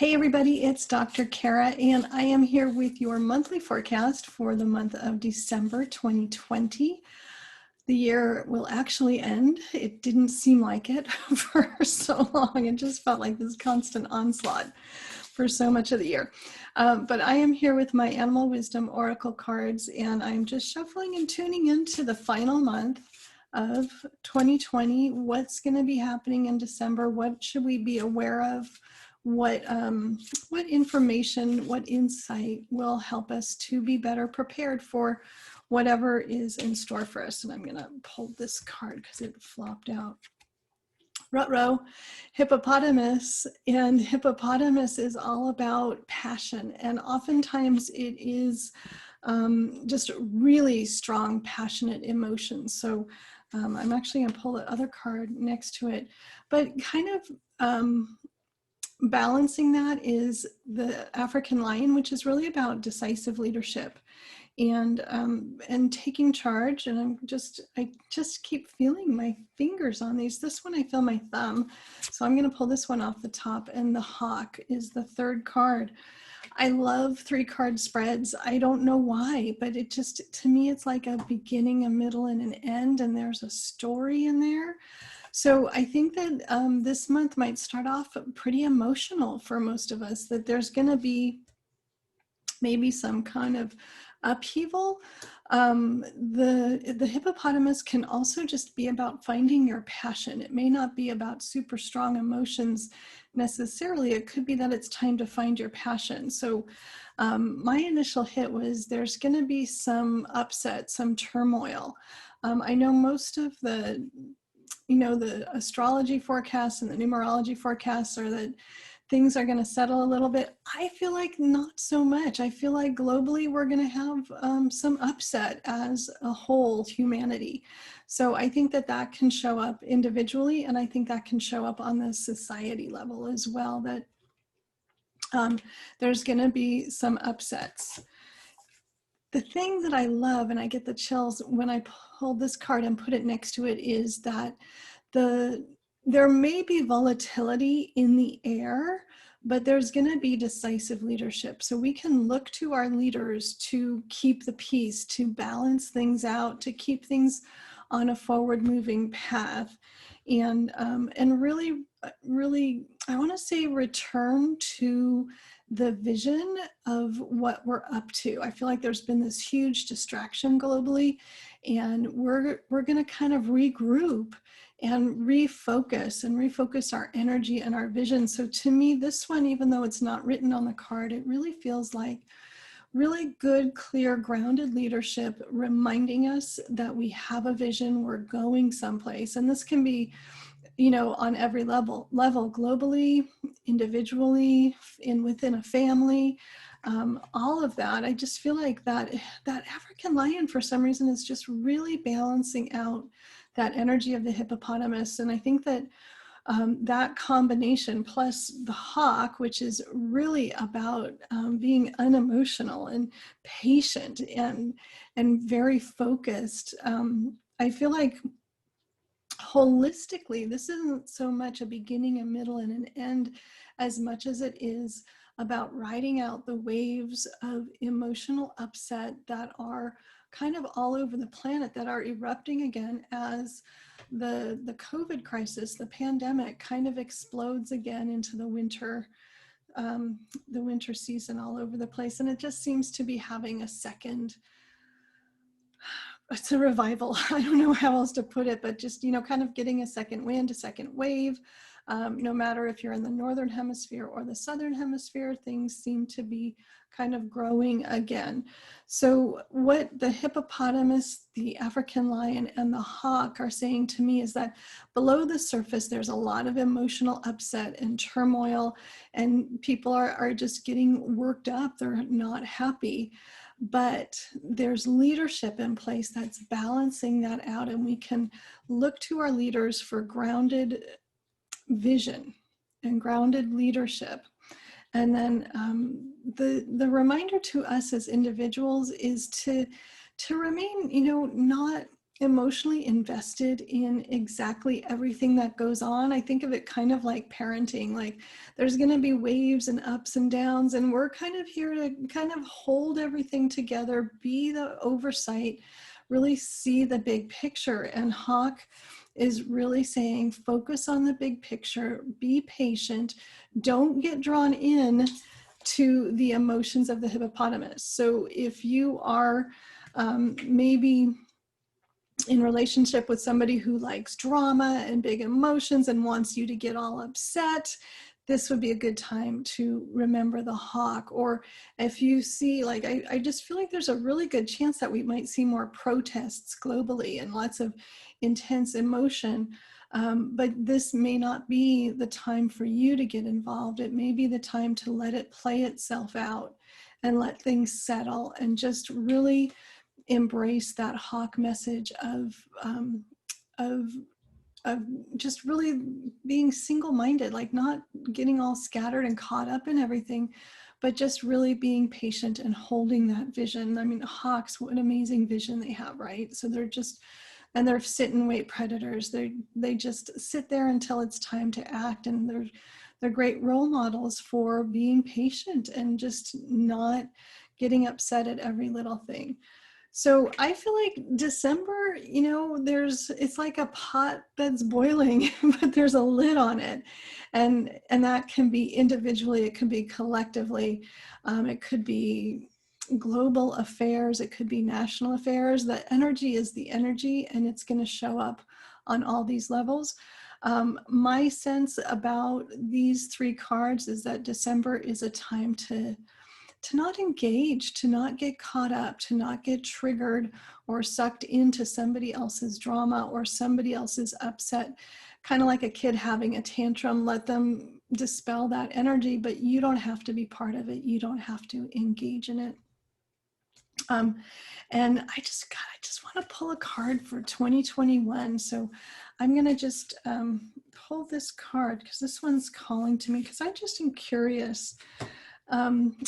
Hey everybody, it's Dr. Cara, and I am here with your monthly forecast for the month of December 2020. The year will actually end. It didn't seem like it for so long. It just felt like this constant onslaught for so much of the year. But I am here with my Animal Wisdom Oracle cards, and I'm just shuffling and tuning into the final month of 2020. What's going to be happening in December? What should we be aware of? What information, what insight will help us to be better prepared for whatever is in store for us? And I'm going to pull this card because it flopped out. Ruh-roh, hippopotamus, and hippopotamus is all about passion, and oftentimes it is just really strong, passionate emotions. So I'm actually going to pull the other card next to it, but kind of balancing that is the African lion, which is really about decisive leadership and taking charge. And I just keep feeling my fingers on these. This one I feel my thumb, so I'm going to pull this one off the top. And the hawk is the third card. I love 3-card spreads. I don't know why, but it just, to me, it's like a beginning, a middle, and an end, and there's a story in there. So I think that this month might start off pretty emotional for most of us, that there's going to be maybe some kind of upheaval. The hippopotamus can also just be about finding your passion. It may not be about super strong emotions necessarily. It could be that it's time to find your passion. So my initial hit was there's going to be some upset, some turmoil. I know most of the astrology forecasts and the numerology forecasts are that things are going to settle a little bit. I feel like not so much. I feel like globally we're going to have some upset as a whole humanity. So I think that that can show up individually, and I think that can show up on the society level as well, that there's going to be some upsets. The thing that I love, and I get the chills when I pull this card and put it next to it, is that there may be volatility in the air, but there's going to be decisive leadership. So we can look to our leaders to keep the peace, to balance things out, to keep things on a forward-moving path, and really, I want to say return to the vision of what we're up to. I feel like there's been this huge distraction globally, and we're going to kind of regroup and refocus our energy and our vision. So to me, this one, even though it's not written on the card, it really feels like really good, clear, grounded leadership, reminding us that we have a vision, we're going someplace. And this can be, on every level, globally, individually, within a family, all of that. I just feel like that African lion, for some reason, is just really balancing out that energy of the hippopotamus. And I think that that combination, plus the hawk, which is really about being unemotional and patient and very focused. I feel like holistically, this isn't so much a beginning, a middle, and an end as much as it is about riding out the waves of emotional upset that are kind of all over the planet, that are erupting again as the COVID crisis, the pandemic, kind of explodes again into the winter season all over the place. And it just seems to be having a second, it's a revival. I don't know how else to put it, but just, kind of getting a second wind, a second wave. No matter if you're in the northern hemisphere or the southern hemisphere, things seem to be kind of growing again. So what the hippopotamus, the African lion, and the hawk are saying to me is that below the surface, there's a lot of emotional upset and turmoil, and people are just getting worked up. They're not happy. But there's leadership in place that's balancing that out, and we can look to our leaders for grounded vision and grounded leadership. And then the reminder to us as individuals is to remain, not emotionally invested in exactly everything that goes on. I think of it kind of like parenting, like there's going to be waves and ups and downs, and we're kind of here to kind of hold everything together, be the oversight, really see the big picture. And Hawk is really saying, focus on the big picture, be patient, don't get drawn in to the emotions of the hippopotamus. So if you are maybe in relationship with somebody who likes drama and big emotions and wants you to get all upset, this would be a good time to remember the hawk. Or if you see, like, I just feel like there's a really good chance that we might see more protests globally and lots of intense emotion. But this may not be the time for you to get involved. It may be the time to let it play itself out and let things settle and just really embrace that hawk message of just really being single-minded, like not getting all scattered and caught up in everything, but just really being patient and holding that vision. I mean, hawks, what an amazing vision they have, right? So they're just, and they're sit and wait predators. They just sit there until it's time to act, and they're great role models for being patient and just not getting upset at every little thing. So I feel like December, you know, it's like a pot that's boiling, but there's a lid on it. And that can be individually, it can be collectively, it could be global affairs, it could be national affairs. The energy is the energy, and it's going to show up on all these levels. My sense about these three cards is that December is a time to not engage, to not get caught up, to not get triggered or sucked into somebody else's drama or somebody else's upset. Kind of like a kid having a tantrum, let them dispel that energy, but you don't have to be part of it. You don't have to engage in it. And I just want to pull a card for 2021. So I'm going to just pull this card because this one's calling to me, because I just am curious.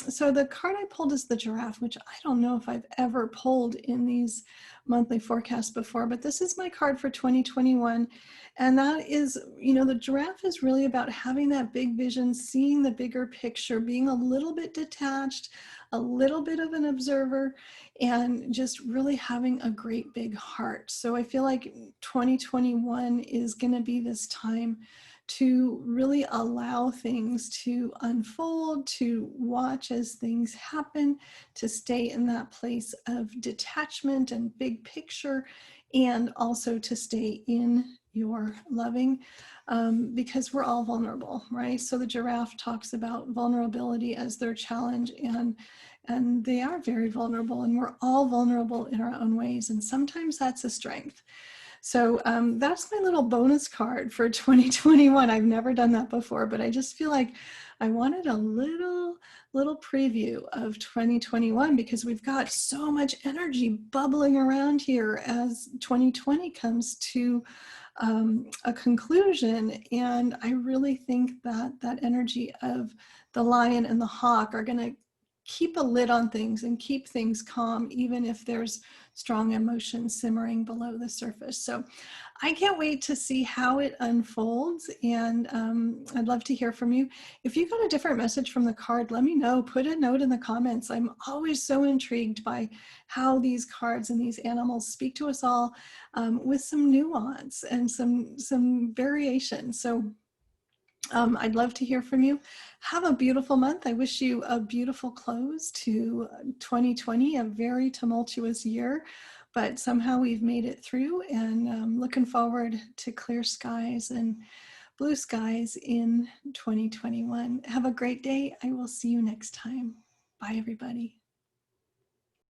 So the card I pulled is the giraffe, which I don't know if I've ever pulled in these monthly forecasts before, but this is my card for 2021. And that is, you know, the giraffe is really about having that big vision, seeing the bigger picture, being a little bit detached, a little bit of an observer, and just really having a great big heart. So I feel like 2021 is going to be this time to really allow things to unfold, to watch as things happen, to stay in that place of detachment and big picture, and also to stay in your loving, because we're all vulnerable, right? So the giraffe talks about vulnerability as their challenge, and they are very vulnerable, and we're all vulnerable in our own ways, and sometimes that's a strength. So that's my little bonus card for 2021. I've never done that before, but I just feel like I wanted a little preview of 2021 because we've got so much energy bubbling around here as 2020 comes to a conclusion. And I really think that that energy of the lion and the hawk are going to keep a lid on things and keep things calm, even if there's strong emotion simmering below the surface. So I can't wait to see how it unfolds, and I'd love to hear from you. If you got a different message from the card, let me know. Put a note in the comments. I'm always so intrigued by how these cards and these animals speak to us all, with some nuance and some variation. So I'd love to hear from you. Have a beautiful month. I wish you a beautiful close to 2020, a very tumultuous year, but somehow we've made it through, and looking forward to clear skies and blue skies in 2021. Have a great day. I will see you next time. Bye, everybody.